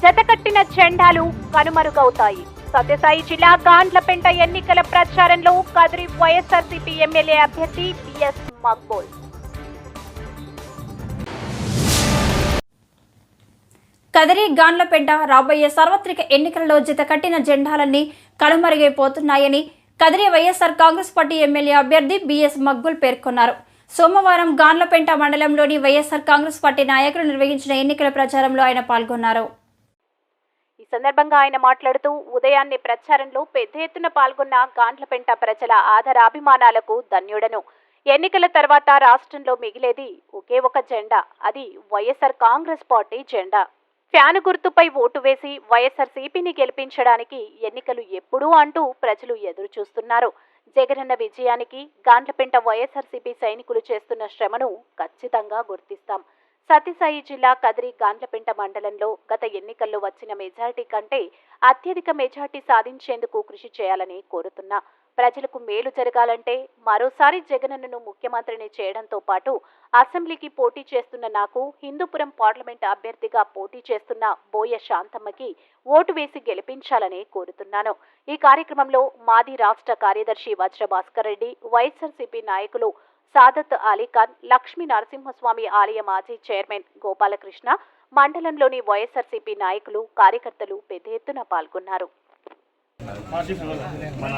జతకట్టిన జెండాలు కనుమరుగవుతాయి. సత్యసాయి జిల్లా గాండ్లపెంట ఎన్నికల ప్రచారంలో కదిరి వైఎస్ఆర్సీపీ ఎమ్మెల్యే అభ్యర్థి బిఎస్ మక్బూల్. కదిరి గాండ్లపెంట రాబోయే సార్వత్రిక ఎన్నికలలో జతకట్టిన జెండాలన్నీ కనుమరుగైపోతున్నాయని కదిరి వైఎస్ఆర్ కాంగ్రెస్ పార్టీ ఎమ్మెల్యే అభ్యర్థి బిఎస్ మక్బూల్ పేర్కొన్నారు. సోమవారం గాండ్లపెంట మండలంలోని వైఎస్ఆర్ కాంగ్రెస్ పార్టీ నాయకులు నిర్వహించిన ఎన్నికల ప్రచారంలో ఆయన పాల్గొన్నారు. ఈ సందర్భంగా ఆయన మాట్లాడుతూ ఉదయాన్నే ప్రచారంలో పెద్ద ఎత్తున పాల్గొన్న గాండ్లపెంట ప్రజల ఆదరాభిమానాలకు ధన్యుడను. ఎన్నికల తర్వాత రాష్ట్రంలో మిగిలేది ఒకే ఒక జెండా, అది వైఎస్ఆర్ కాంగ్రెస్ పార్టీ జెండా. ఫ్యాను గుర్తుపై ఓటు వేసి వైఎస్ఆర్సీపీని గెలిపించడానికి ఎన్నికలు ఎప్పుడూ అంటూ ప్రజలు ఎదురు చూస్తున్నారు. జగనన్న విజయానికి గాండ్లపెంట వైఎస్ఆర్సీపీ సైనికులు చేస్తున్న శ్రమను ఖచ్చితంగా గుర్తిస్తాం. సత్యసాయి జిల్లా కదిరి గాండ్లపెంట మండలంలో గత ఎన్నికల్లో వచ్చిన మెజారిటీ కంటే అత్యధిక మెజారిటీ సాధించేందుకు కృషి చేయాలని కోరుతున్నా. ప్రజలకు మేలు జరగాలంటే మరోసారి జగనన్నను ముఖ్యమంత్రిని చేయడంతో పాటు అసెంబ్లీకి పోటీ చేస్తున్న నాకు హిందూపురం పార్లమెంట్ అభ్యర్థిగా పోటీ చేస్తున్న బోయ శాంతమ్మకి ఓటు వేసి గెలిపించాలని కోరుతున్నాను. ఈ కార్యక్రమంలో మాజీ రాష్ట్ర కార్యదర్శి వజ్రభాస్కర్ రెడ్డి, వైఎస్ఆర్సీపీ నాయకులు సాదత్ అలీఖాన్, లక్ష్మీ నరసింహస్వామి ఆలయ మాజీ చైర్మన్ గోపాలకృష్ణ, మండలంలోని వైఎస్ఆర్సీపీ నాయకులు, కార్యకర్తలు పెద్ద ఎత్తున పాల్గొన్నారు. మన